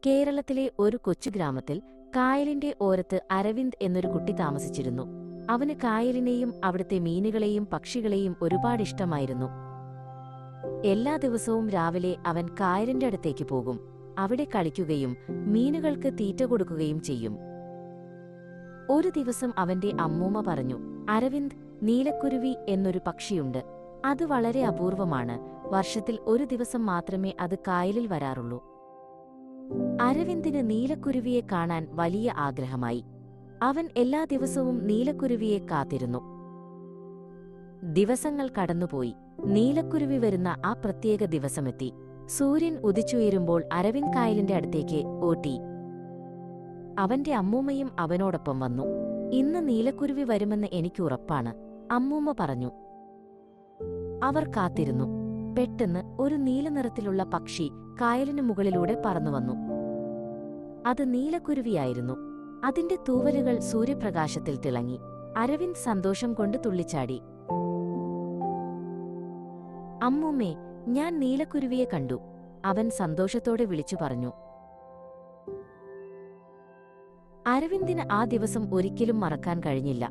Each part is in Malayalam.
കേരളത്തിലെ ഒരു കൊച്ചു ഗ്രാമത്തിൽ കായലിന്റെ ഓരത്ത് അരവിന്ദ് എന്നൊരു കുട്ടി താമസിച്ചിരുന്നു. അവന് കായലിനെയും അവിടുത്തെ മീനുകളെയും പക്ഷികളെയും ഒരുപാടിഷ്ടമായിരുന്നു. എല്ലാ ദിവസവും രാവിലെ അവൻ കായലിന്റെ അടുത്തേക്ക് പോകും. അവിടെ കളിക്കുകയും മീനുകൾക്ക് തീറ്റ കൊടുക്കുകയും ചെയ്യും. ഒരു ദിവസം അവന്റെ അമ്മൂമ്മ പറഞ്ഞു, അരവിന്ദ്, നീലക്കുരുവി എന്നൊരു പക്ഷിയുണ്ട്. അത് വളരെ അപൂർവമാണ്. വർഷത്തിൽ ഒരു ദിവസം മാത്രമേ അത് കായലിൽ വരാറുള്ളൂ. അരവിന്ദിന് നീലക്കുരുവിയെ കാണാൻ വലിയ ആഗ്രഹമായി. അവൻ എല്ലാ ദിവസവും നീലക്കുരുവിയെ കാത്തിരുന്നു. ദിവസങ്ങൾ കടന്നുപോയി. നീലക്കുരുവി വരുന്ന ആ പ്രത്യേക ദിവസമെത്തി. സൂര്യൻ ഉദിച്ചുയരുമ്പോൾ അരവിന്ദ് കായലിന്റെ അടുത്തേക്ക് ഓടി. അവന്റെ അമ്മൂമ്മയും അവനോടൊപ്പം വന്നു. ഇന്ന് നീലക്കുരുവി വരുമെന്ന് എനിക്ക് ഉറപ്പാണ്, അമ്മൂമ്മ പറഞ്ഞു. അവർ കാത്തിരുന്നു. പെട്ടെന്ന് ഒരു നീലനിറത്തിലുള്ള പക്ഷി കായലിനു മുകളിലൂടെ പറന്നുവന്നു. അത് നീലക്കുരുവിയായിരുന്നു. അതിന്റെ തൂവലുകൾ സൂര്യപ്രകാശത്തിൽ തിളങ്ങി. അരവിന്ദ് സന്തോഷം കൊണ്ട് തുള്ളിച്ചാടി. അമ്മൂമ്മേ, ഞാൻ നീലക്കുരുവിയെ കണ്ടു, അവൻ സന്തോഷത്തോടെ വിളിച്ചു പറഞ്ഞു. അരവിന്ദിന് ആ ദിവസം ഒരിക്കലും മറക്കാൻ കഴിഞ്ഞില്ല.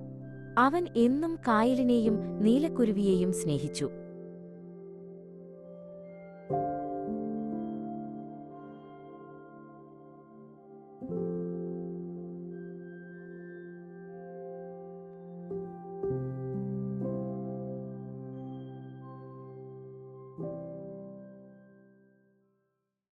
അവൻ എന്നും കായലിനെയും നീലക്കുരുവിയെയും സ്നേഹിച്ചു.